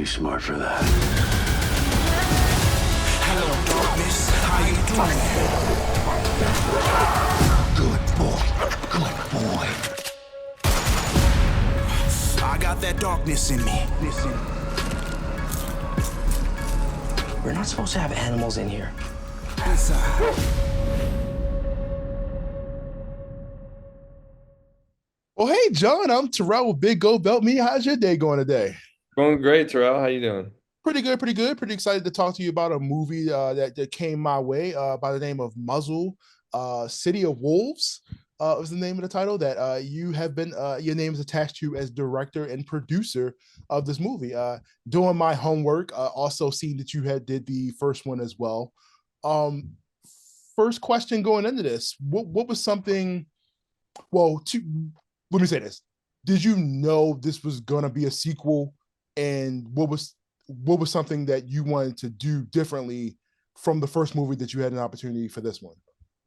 smart for that. Hello, darkness. How you doing? Good boy. Good boy. I got that darkness in me. We're not supposed to have animals in here. Well, hey, John, I'm Terrell with Big Go Belt Me. How's your day going today? Going great, Terrell. How you doing? Pretty good, pretty good. Pretty excited to talk to you about a movie that came my way by the name of Muzzle, City of Wolves was the name of the title that you have been, your name is attached to as director and producer of this movie. Doing my homework, also seeing that you had did the first one as well. Um, First question going into this, what was something, well, let me say this. Did you know this was going to be a sequel? And what was something that you wanted to do differently from the first movie that you had an opportunity for this one?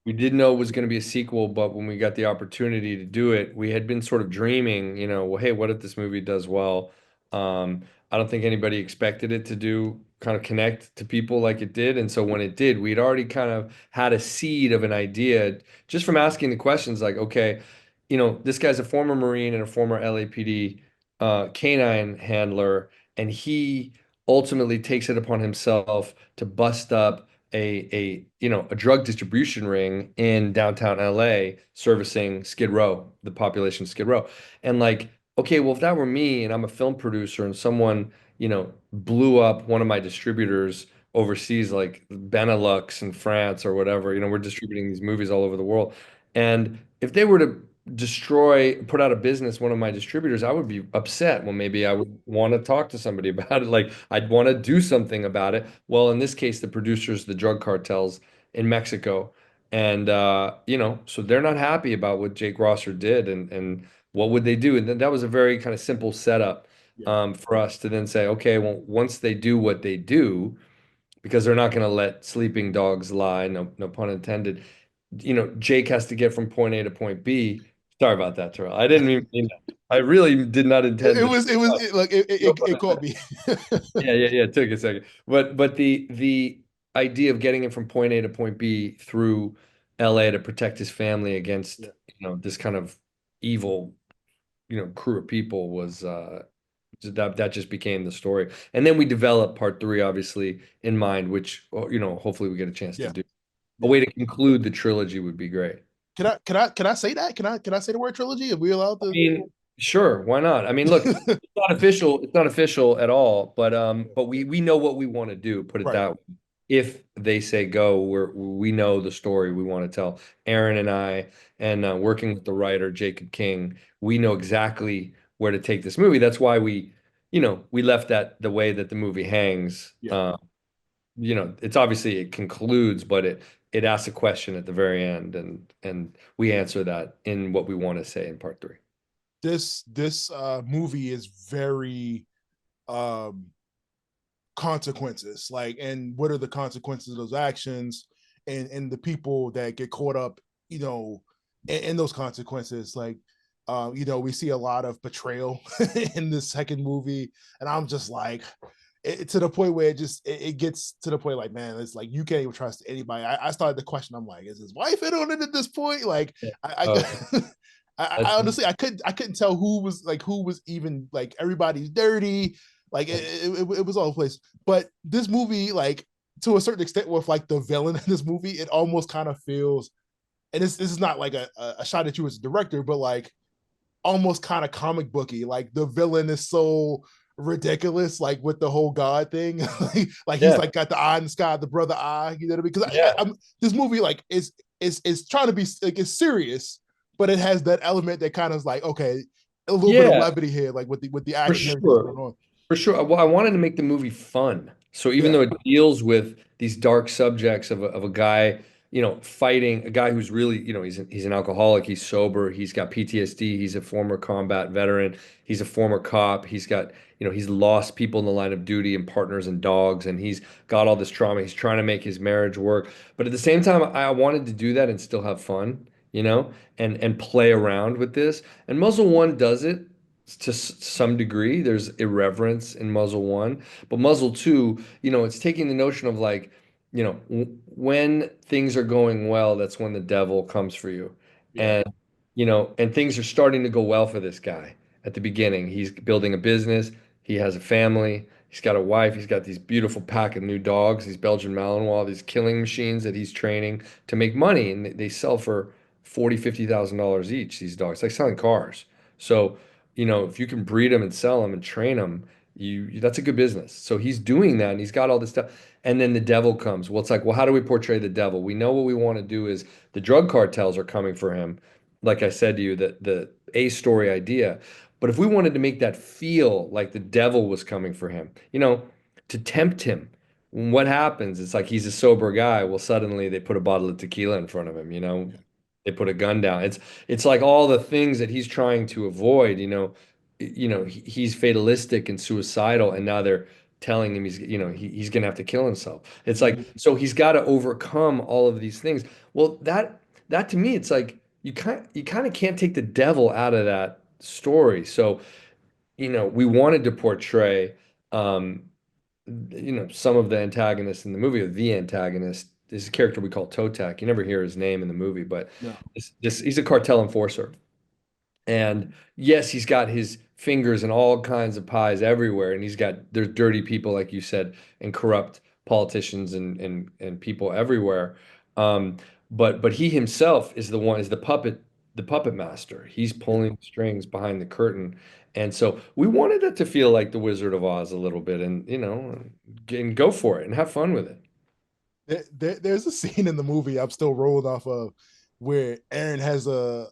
We did know it was going to be a sequel, but when we got the opportunity to do it, we had been sort of dreaming, well, hey, what if this movie does well? I don't think anybody expected it to do kind of connect to people like it did. And so when it did, we'd already kind of had a seed of an idea just from asking the questions like, okay, this guy's a former Marine and a former LAPD K-9 handler, and he ultimately takes it upon himself to bust up a drug distribution ring in downtown LA servicing Skid Row, the population of Skid Row. And like, okay, well, if that were me and I'm a film producer and someone, blew up one of my distributors overseas, like Benelux and France or whatever, we're distributing these movies all over the world. And if they were to put out of business one of my distributors, I would be upset. Well, maybe I would want to talk to somebody about it. Like I'd want to do something about it. Well, in this case, the producers, the drug cartels in Mexico. And so they're not happy about what Jake Rosser did and what would they do? And then that was a very kind of simple setup for us to then say, okay, well, once they do what they do, because they're not going to let sleeping dogs lie, no pun intended. Jake has to get from point A to point B. Sorry about that, Terrell. I didn't even mean that. I really did not intend It caught me. Yeah. It took a second. But the idea of getting it from point A to point B through LA to protect his family against, this kind of evil, crew of people was that just became the story. And then we developed part three, obviously, in mind, which hopefully we get a chance to do. A way to conclude the trilogy would be great. Can I say that? Can I say the word trilogy? Are we allowed to? I mean, sure, why not? I mean, look, it's not official. It's not official at all, but we know what we want to do. Put it that way. If they say go, we know the story we want to tell. Aaron and I, and working with the writer Jacob King, we know exactly where to take this movie. That's why we left that the way that the movie hangs. It's obviously it concludes, but it asks a question at the very end, and we answer that in what we want to say in part three. This movie is very consequences, like, and what are the consequences of those actions, and the people that get caught up, in those consequences. Like, we see a lot of betrayal in the second movie, and I'm just like, to the point where it gets to the point like, man, it's like you can't even trust anybody. I started to question. I'm like, is his wife in on it at this point? Like, I honestly I couldn't tell who was even, like, everybody's dirty. Like it was all over the place. But this movie, like, to a certain extent, with like the villain in this movie, it almost kind of feels, and this is not like a shot at you as a director, but like almost kind of comic booky. Like the villain is so ridiculous, like with the whole God thing. Like he's like got the eye in the sky, the brother eye, what I mean? Because this movie, like, is trying to be, like, it's serious, but it has that element that kind of is like, okay, a little bit of levity here, like with the action. For sure. Well, I wanted to make the movie fun. So even though it deals with these dark subjects of a guy, fighting a guy who's really, he's an alcoholic, he's sober, he's got PTSD, he's a former combat veteran, he's a former cop, he's got, he's lost people in the line of duty and partners and dogs, and he's got all this trauma. He's trying to make his marriage work. But at the same time, I wanted to do that and still have fun, and play around with this. And Muzzle 1 does it. to some degree. There's irreverence in Muzzle 1, but Muzzle 2, it's taking the notion of like, when things are going well, that's when the devil comes for you. Yeah. And and things are starting to go well for this guy at the beginning. He's building a business, he has a family, he's got a wife, he's got these beautiful pack of new dogs, these Belgian Malinois, these killing machines that he's training to make money, and they sell for 40, $50,000 each, these dogs, like selling cars. So, if you can breed them and sell them and train them, that's a good business. So he's doing that and he's got all this stuff. And then the devil comes. Well, it's like, well, how do we portray the devil? We know what we want to do is the drug cartels are coming for him. Like I said to you, the A story idea. But if we wanted to make that feel like the devil was coming for him, to tempt him, what happens? It's like he's a sober guy. Well, suddenly they put a bottle of tequila in front of him, Yeah. they put a gun down. It's like all the things that he's trying to avoid, he's fatalistic and suicidal, and now they're telling him he's gonna have to kill himself. It's like, Mhm. so he's got to overcome all of these things. Well, that to me, it's like you kind of can't take the devil out of that story. So, we wanted to portray um, some of the antagonists in the movie, or the antagonist is a character we call Totak. You never hear his name in the movie, but No. he's a cartel enforcer. And yes, he's got his fingers in all kinds of pies everywhere, and there's dirty people, like you said, and corrupt politicians and people everywhere. Um, but he himself is the puppet master. He's Yeah. pulling the strings behind the curtain. And so we wanted it to feel like the Wizard of Oz a little bit, and go for it and have fun with it. There's a scene in the movie I'm still rolling off of where Aaron has a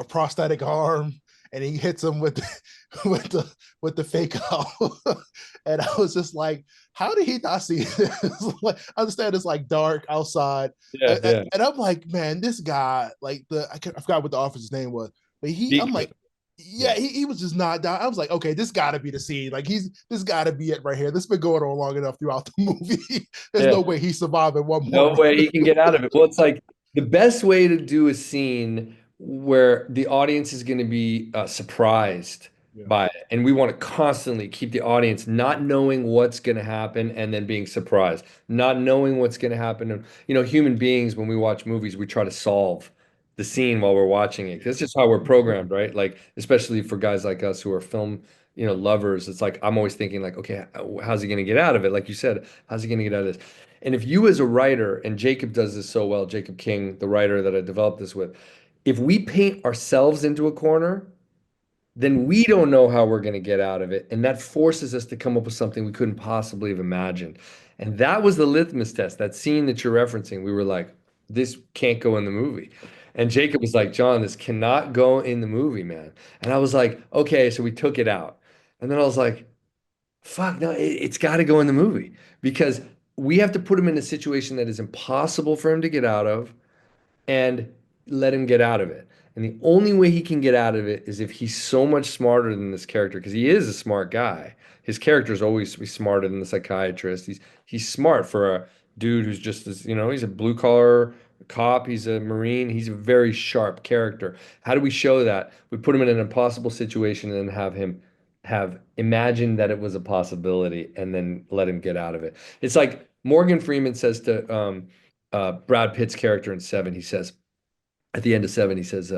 prosthetic arm and he hits him with with the fake arm. And I was just like, how did he not see this? Like, I understand it's like dark outside, Yeah, yeah. and I'm like, man, this guy, like I forgot what the officer's name was, but I'm Deacon. like, yeah, Yeah. he was just not down. I was like, okay, this got to be the scene. Like this got to be it right here. This been going on long enough throughout the movie. There's no Yeah. way he survived in one more No way he run. can get out of it. Well, it's like the best way to do a scene where the audience is going to be surprised Yeah, by it. And we want to constantly keep the audience not knowing what's going to happen and then being surprised, not knowing what's going to happen. And, human beings, when we watch movies, we try to solve the scene while we're watching it. yeah, That's just how we're programmed, right? Like, especially for guys like us who are film, lovers. It's like, I'm always thinking like, okay, how's he going to get out of it? Like you said, how's he going to get out of this? And if you as a writer, and Jacob does this so well, Jacob King, the writer that I developed this with, if we paint ourselves into a corner, then we don't know how we're going to get out of it. And that forces us to come up with something we couldn't possibly have imagined. And that was the litmus test, that scene that you're referencing. We were like, this can't go in the movie. And Jacob was like, John, this cannot go in the movie, man. And I was like, okay, so we took it out. And then I was like, fuck, no, it's got to go in the movie because we have to put him in a situation that is impossible for him to get out of and let him get out of it. And the only way he can get out of it is if he's so much smarter than this character, because he is a smart guy. His character is always be smarter than the psychiatrist. He's smart for a dude who's just as, he's a blue collar cop, he's a Marine, he's a very sharp character. How do we show that? We put him in an impossible situation and have him have imagined that it was a possibility and then let him get out of it. It's like Morgan Freeman says to Brad Pitt's character in Seven, he says, at the end of Seven, he says,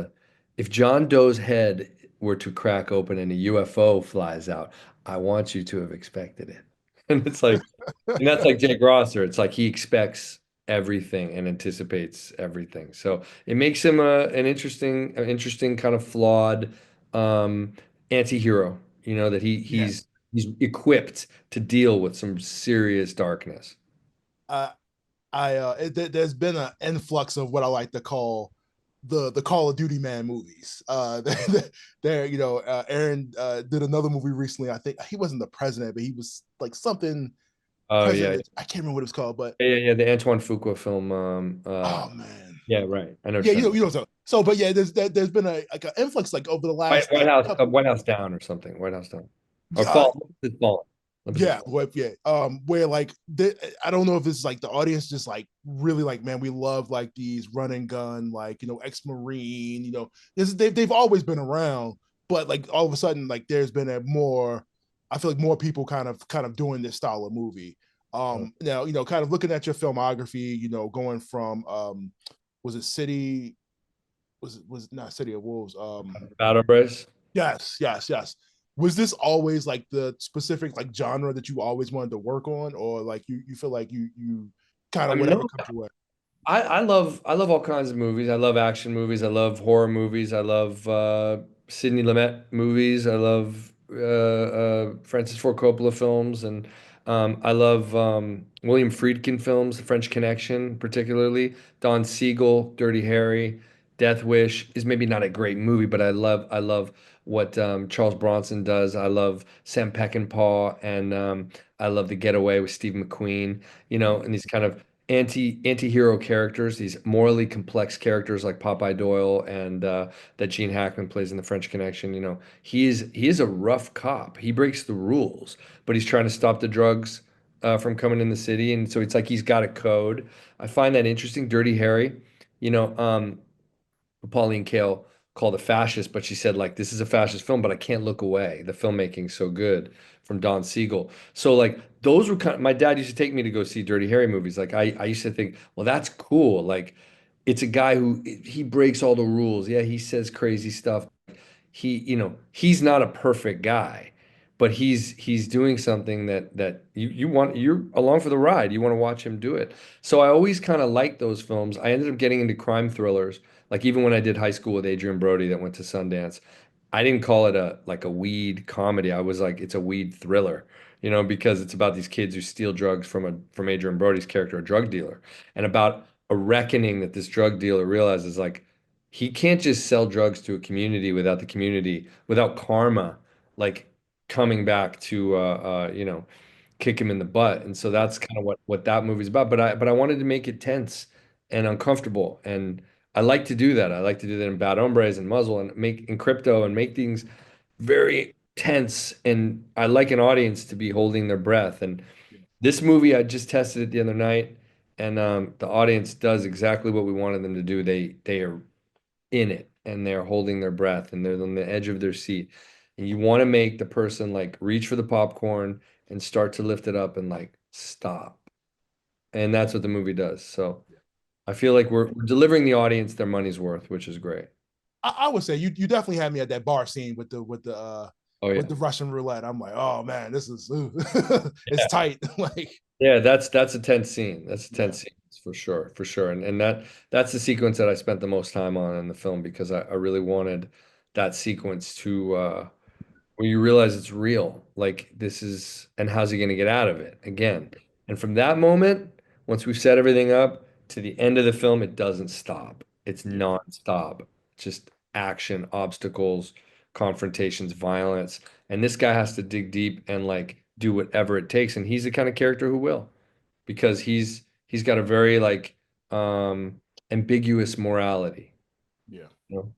if John Doe's head were to crack open and a UFO flies out, I want you to have expected it. And it's like, and that's like Jake Rosser. It's like he expects everything and anticipates everything. So it makes him an interesting kind of flawed anti-hero, that yeah. he's equipped to deal with some serious darkness. Uh, there's been an influx of what I like to call the Call of Duty man movies. There, Aaron did another movie recently. I think he wasn't the president, but he was like something Oh yeah. president. I can't remember what it was called, but Yeah, yeah, yeah, the Antoine Fuqua film. oh man, Yeah, right. I know what yeah, you're talking so. But yeah, there's been a like an influx like over the about. last White like House, couple. White House Down or something. White House Down. Or Uh, Fall. It's fallen. yeah, yeah. Where like I don't know if it's like the audience just like really like, man, we love like these run and gun, like ex-marine, they've always been around, but like all of a sudden, like there's been a more, I feel like more people kind of doing this style of movie. Now, kind of looking at your filmography, going from was it City, was it not City of Wolves? Battle Brace. Yes, yes, yes. Was this always like the specific like genre that you always wanted to work on, or like you feel like you kind I of mean, whatever no, comes your way? I love all kinds of movies. I love action movies. I love horror movies. I love Sidney Lumet movies. I love Francis Ford Coppola films, and I love William Friedkin films, The French Connection, particularly Don Siegel, Dirty Harry, Death Wish is maybe not a great movie, but I love what Charles Bronson does. I love Sam Peckinpah, and I love The Getaway with Steve McQueen. And these kind of anti-hero characters, these morally complex characters like Popeye Doyle and that Gene Hackman plays in The French Connection. He is a rough cop. He breaks the rules, but he's trying to stop the drugs from coming in the city, and so it's like he's got a code. I find that interesting. Dirty Harry, you know, um, Pauline Kael called a fascist, but she said like this is a fascist film, but I can't look away. The filmmaking's so good from Don Siegel. So like those were my dad used to take me to go see Dirty Harry movies. Like I used to think, well, that's cool. Like it's a guy who he breaks all the rules. Yeah, he says crazy stuff. He's not a perfect guy, but he's doing something that you're along for the ride. You want to watch him do it. So I always kind of liked those films. I ended up getting into crime thrillers. Like even when I did high school with Adrian Brody that went to Sundance, I didn't call it a weed comedy. I was like, it's a weed thriller, because it's about these kids who steal drugs from Adrian Brody's character, a drug dealer, and about a reckoning that this drug dealer realizes like he can't just sell drugs to a community without the community, without karma, like coming back to kick him in the butt. And so that's kind of what that movie's about. But I wanted to make it tense and uncomfortable. And I like to do that. I like to do that in Bad Hombres and Muzzle and make in Crypto and make things very tense. And I like an audience to be holding their breath. And this movie, I just tested it the other night, and the audience does exactly what we wanted them to do. They are in it and they're holding their breath and they're on the edge of their seat. And you want to make the person like reach for the popcorn and start to lift it up and like stop. And that's what the movie does. So I feel like we're delivering the audience their money's worth, which is great. I would say you definitely had me at that bar scene with the Oh yeah. with the Russian roulette. I'm like, oh man, this is it's Yeah. tight. Like, Yeah, that's a tense scene. That's a yeah, tense scene for sure, for sure. And that's the sequence that I spent the most time on in the film because I really wanted that sequence to where you realize it's real. Like this is, and how's he going to get out of it again? And from that moment, once we've set everything up to the end of the film, it doesn't stop. It's yeah, nonstop. Just action, obstacles, confrontations, violence. And this guy has to dig deep and like do whatever it takes. And he's the kind of character who will, because he's got a very like ambiguous morality. yeah. You know?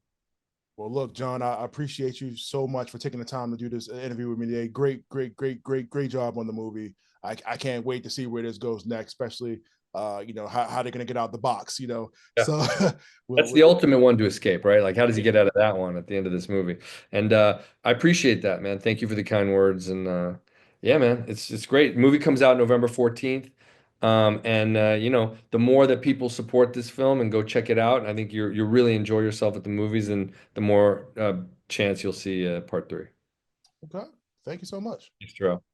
Well, look, John, I appreciate you so much for taking the time to do this interview with me today. Great, great, great, great, great job on the movie. I can't wait to see where this goes next, especially how they're gonna get out the box. Yeah. So That's well, the ultimate one to escape, right? Like, how does he get out of that one at the end of this movie? And I appreciate that, man. Thank you for the kind words. And yeah, man, it's great. The movie comes out November 14th. And the more that people support this film and go check it out, I think you'll really enjoy yourself at the movies, and the more chance you'll see part three. okay. Thank you so much. Thanks, Terrell.